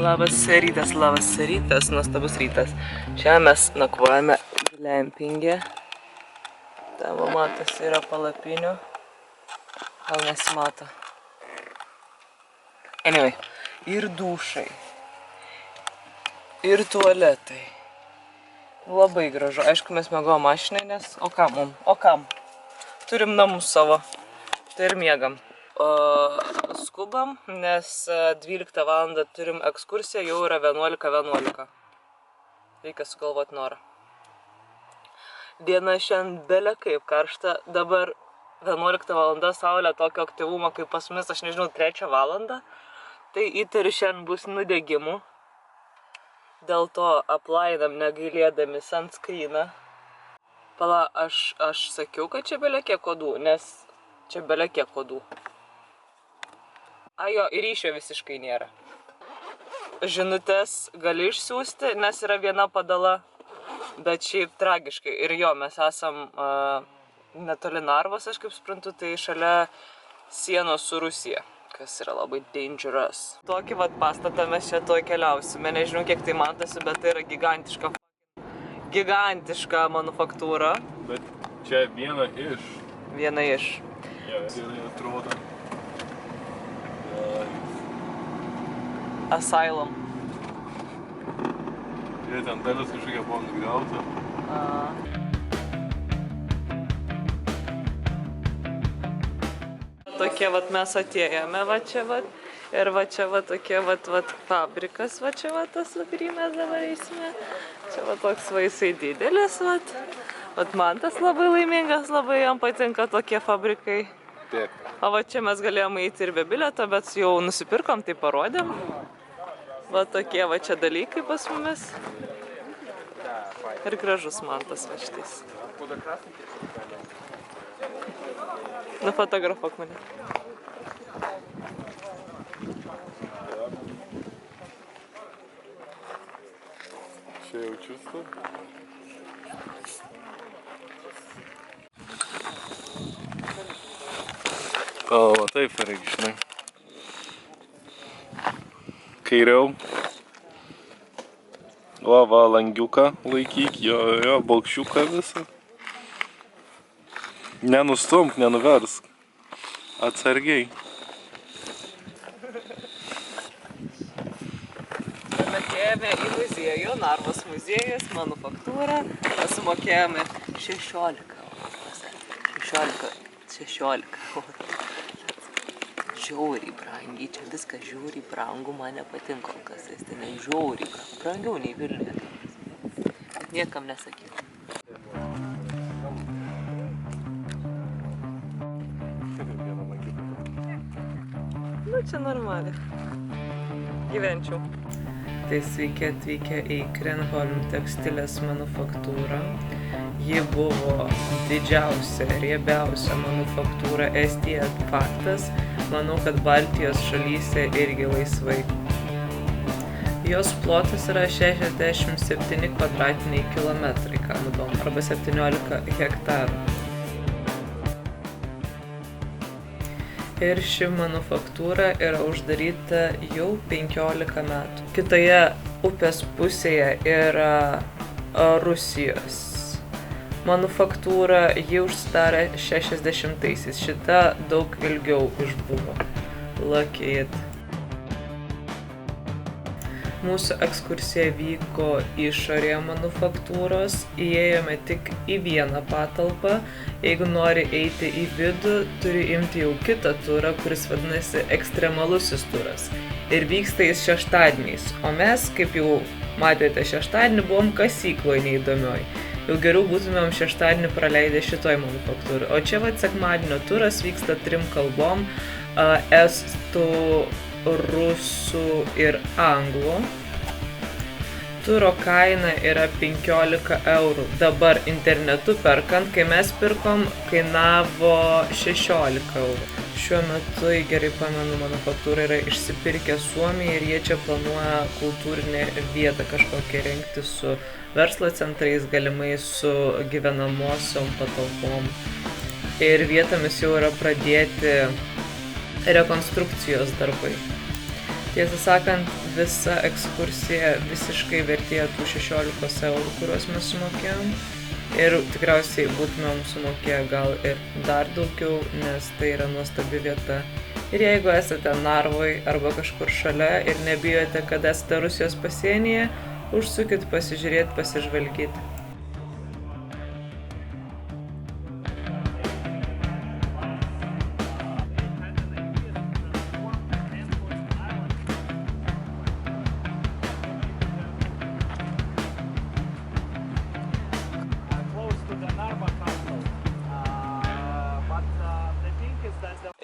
Labas rytas, nuostabus rytas. Čia mes nakvojame glampinge. Tavo matosi yra palapinių. Gal nesimato. Anyway, ir dušai. Ir tualetai. Labai gražu. Aišku, mes miegojom mašinai, nes o kam mum? O kam? Turim namus savo. Tai ir miegam. Skubam, nes 12 valandą turim ekskursiją, jau yra 11:11. Reikia sugalvoti norą. Diena šiandien belė kaip karšta, dabar 11 valanda, saulė tokio aktyvumo kaip pas mus, aš nežinau, 3 valandą. Tai įtariu šiandien bus nudegimų. Dėl to aplainam negailėdami sunscreeną. Pala, aš sakiau, kad čia belė kiek kodų, nes čia belė kiek kodų. Jo, ir ryšio visiškai nėra. Žinutės gali išsiųsti, nes yra viena padala, bet šiaip tragiškai. Ir jo, mes esam netoli Narvos, aš kaip suprantu, tai šalia sienos su Rusija, kas yra labai dangerous. Tokį vat pastatą mes čia toj keliausime, nežinau kiek tai matosi, bet tai yra gigantiška manufaktūra. Bet čia viena iš. Viena iš. Viena atrodo. Asylum. Ir ten dalis kažkokia buvo nugriauta. Tokie vat mes atėjome va čia vat. Ir va čia va tokie vat fabrikas, va čia va tas, kurį mes dabar eisime. Čia va toks va jisai didelis vat. Vat man tas labai laimingas, labai jam patinka tokie fabrikai. Taip. O va čia mes galėjome eiti ir be bilieto, bet jau nusipirkom, tai parodėm. Va tokie va čia dalykai pas mumis. Ir gražus man tas va šitais. Nufotografuok mane. Čia jau čiusto. Va taip reikia, žinai. Kairiau. Va, langiuką laikyk, jo, balkščiuką visą. Nenustumk, nenuversk. Atsargiai. Atėjome į muziejų, Narvos muziejus, manufaktūrą. Sumokėjome 16 eurų. Žiauriai brangiai, čia viskas žiauriai brangu, man nepatinka kol kas, tai žiauriai brangiau nei Vilniuje. Bet niekam nesakyk. Nu, čia normaliai. Gyvenčiau. Tai sveiki atvykę į Krenholm tekstilės manufaktūrą. Ji buvo didžiausia, riebiausia manufaktūra Estijoje, faktas. Manau, kad Baltijos šalyse irgi laisvai. Jos plotas yra 67 kvadratiniai kilometrai, ką nudom, arba 17 hektarų. Ir ši manufaktūra yra uždaryta jau 15 metų. Kitoje upės pusėje yra Rusijos manufaktūra, ji užsidarė 60-aisiais. Šita daug ilgiau išbuvo. Lucky it. Mūsų ekskursija vyko išorėje manufaktūros. Įėjome tik į vieną patalpą. Jeigu nori eiti į vidų, turi imti jau kitą turą, kuris vadinasi ekstremalusis turas. Ir vyksta jis šeštadieniais. O mes, kaip jau matėte, šeštadienį buvom kasykloje neįdomioj. Jau geriau būtumėm šeštadienį praleidę šitoj manufaktūrai. O čia vat sekmadienio turas vyksta 3 kalbom – estų, rusų ir anglų. Turo kaina yra 15 eurų. Dabar internetu perkant, kai mes pirkom, kainavo 16 eurų. Šiuo metu, gerai pamenu, manufaktūra yra išsipirkę Suomiją ir jie čia planuoja kultūrinę vietą kažkokią rengti su verslo centrais, galimai su gyvenamosiom patalpom. Ir vietomis jau yra pradėti rekonstrukcijos darbai. Tiesą sakant, visa ekskursija visiškai vertėjo tų 16 eurų, kuriuos mes sumokėjom. Ir tikriausiai būtumėm sumokėję gal ir dar daugiau, nes tai yra nuostabi vieta. Ir jeigu esate Narvoj arba kažkur šalia ir nebijote, kad esate Rusijos pasienyje, užsukit pasižiūrėti, pasižvalgyti.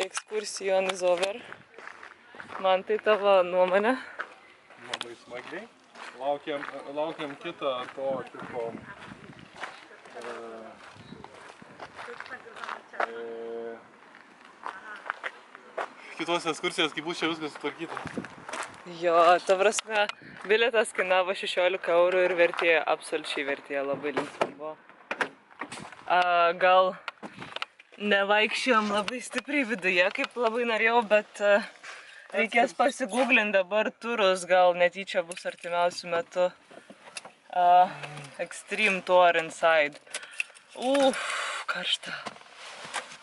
Excursion is over. Man tai tavo nuomonė? Labai smagiai. Laukiam kitą to tipo kitos ekskursijos, kai bus čia viskas sutvarkyta. Jo, ta prasme, bilietas kainavo 16 eurų ir vertėjo, absoliučiai vertėjo, labai linksma buvo. Gal nevaikščiojom labai stipriai viduje, kaip labai norėjau, bet reikės pasigūglinti dabar turus, gal netyčia bus artimiausiu metu. Extreme Tour Inside. Karšta.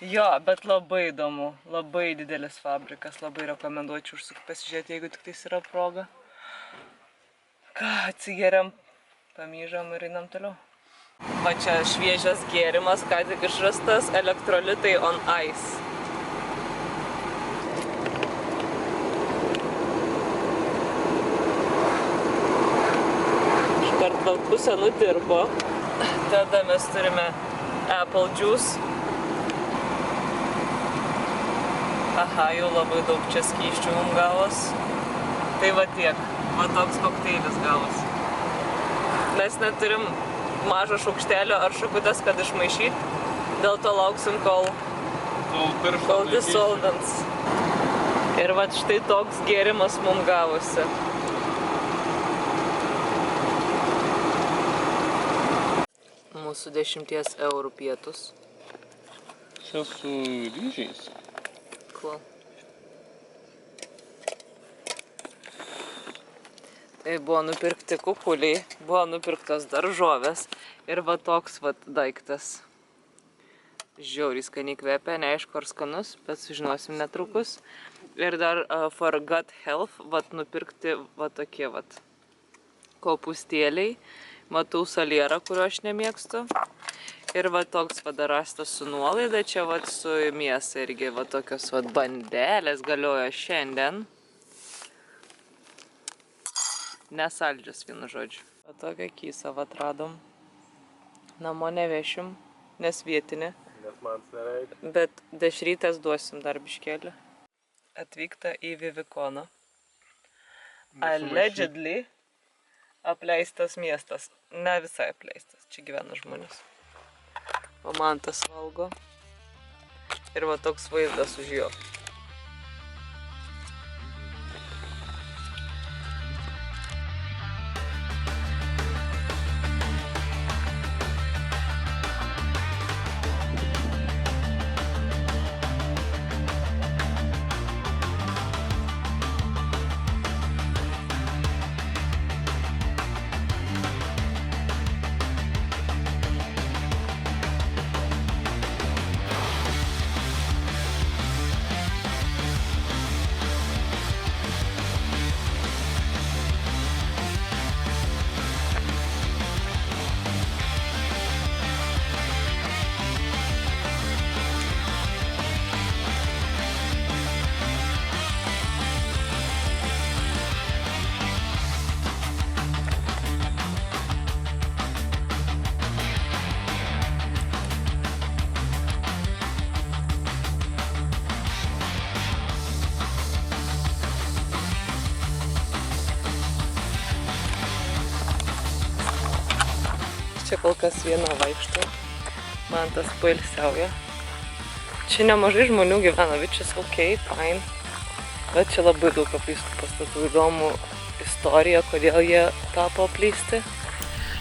Jo, bet labai įdomu, labai didelis fabrikas, labai rekomenduočiau užsukti pasižiūrėti, jeigu tik tais yra proga. Ką, atsigeriam, pamyžam ir einam toliau. Va čia šviežias gėrimas, ką tik išrastas, elektrolitai on ice. Iškart gal pusę nudirbo. Tada mes turime apple juice. Aha, jau labai daug čia skysčių mums gavos. Tai va tiek, va toks kokteilis gavos. Mes neturim mažo šaukštelio ar šakutės, kad išmaišyt. Dėl to lauksim, kol dissolvents. Ir vat štai toks gėrimas mums gavosi. Mūsų 10 eurų pietus. Čia su ryžiais. Cool. Tai buvo nupirkti kukuliai, buvo nupirktos daržovės ir va toks va daiktas. Žiauriai skaniai kvepia, neaišku ar skanus, bet sužinosim netrukus. Ir dar for gut health, vat nupirkti va tokie vat kopūstėliai. Matau salierą, kurio aš nemėgstu. Ir va toks va dar rastas su nuolaida, čia va su mėsa irgi va tokios va bandelės galioja šiandien. Nesaldžias, vienu žodžiu. Va tokią kysą va atradom. Namo nevešim, nes vietinė. Nes man nereikia. Bet dešrytės duosim dar biškelį. Atvykta į Vivikoną. Allegedly apleistas miestas. Ne visai apleistas, čia gyvena žmonės. O man tas valgo. Ir va toks vaizdas už jo. Čia kol kas viena vaikšto, man tas pailsiauja. Čia nemažai žmonių gyvena, which is okay, fine. Bet čia labai daug apleistų pastatų, įdomų istorija, kodėl jie tapo apleisti.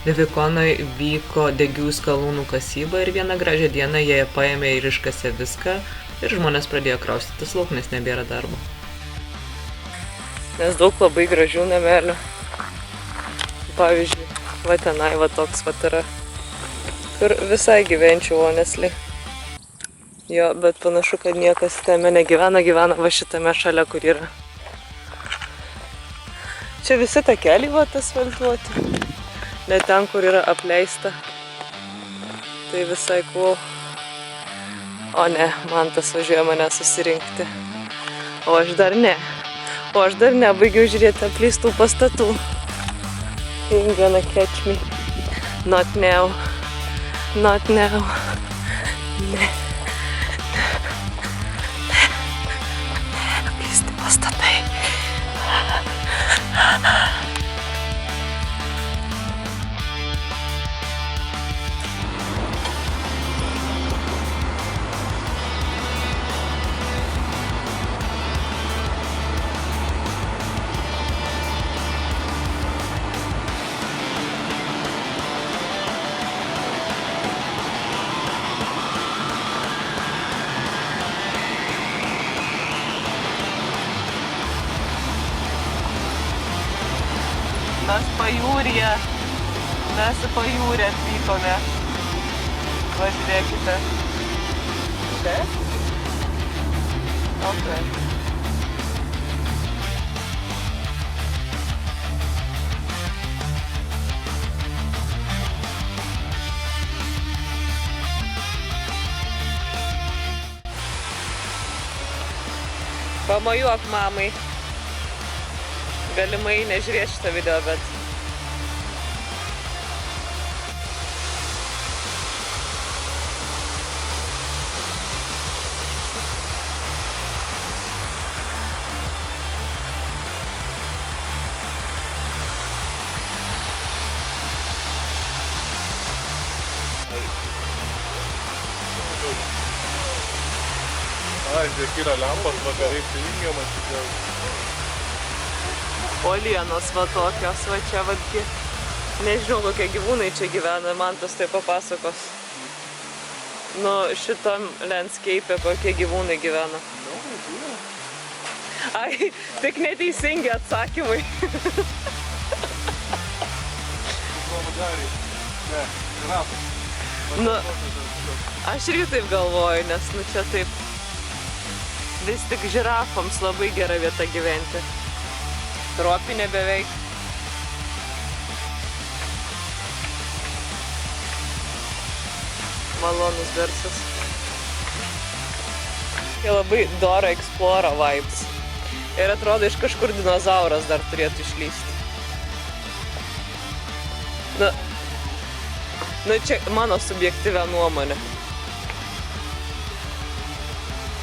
Vivikonoje vyko degių skalūnų kasyba ir vieną gražią dieną jie paėmė ir iškasė viską ir žmonės pradėjo kraustytis lauk, nes nebėra darbo. Nes daug labai gražių namelių. Pavyzdžiui, va tenai va toks va yra. Kur visai gyvenčiau, honestly. Jo, bet panašu, kad niekas tame negyvena, gyvena va šitame šalia, kur yra. Čia visi takeliai va asfaltuoti. Ne ten, kur yra apleista. Tai visai cool. O ne, Mantas važiuoja mane susirinkti. O aš dar ne. Baigiau žiūrėti apleistų pastatų. Ain't gonna catch me. Not now. Not now. Ne. Apleisti pastatai. Mes į pajūrį atvykome. Pažiūrėkite. Taip? Ok. Pamojuok mamai. Galimai nežiūrės šitą video, bet... Ai, žiūrėk, yra lempos, vakarais įjungiamas. Uolienos va tokios, va čia vadgi. Nežinau, kokie gyvūnai čia gyvena, Mantas tai papasakos. Nu, šitam landscape kokie gyvūnai gyvena. Ai, tik neteisingi atsakymai. Nu, aš irgi taip galvoju, nes nu čia taip vis tik žirafoms labai gera vieta gyventi. Tropinė beveik. Malonus garsas. Jie labai Dora Explorer vibes. Ir atrodo, iš kažkur dinozauras dar turėtų išlysti. Nu, čia mano subjektyvia nuomonė.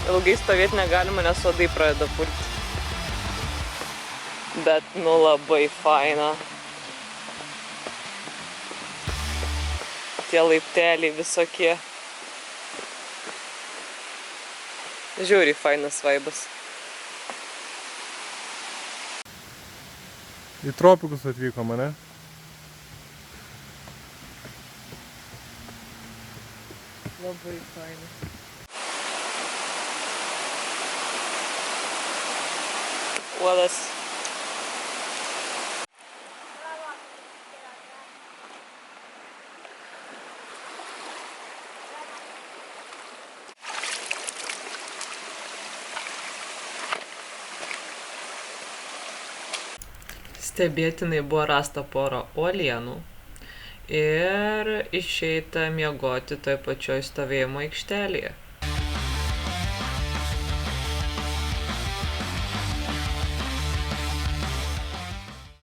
Ilgai stovėti negalima, nes uodai pradeda pulti. Bet, nu, labai faina. Tie laipteliai visokie. Žiauriai fainas vaibas. Į tropikus atvykom, ne? Labai faina. Uodas. Stebėtinai buvo rasta pora uolienų ir išeita miegoti toj pačioj stovėjimo aikštelėje.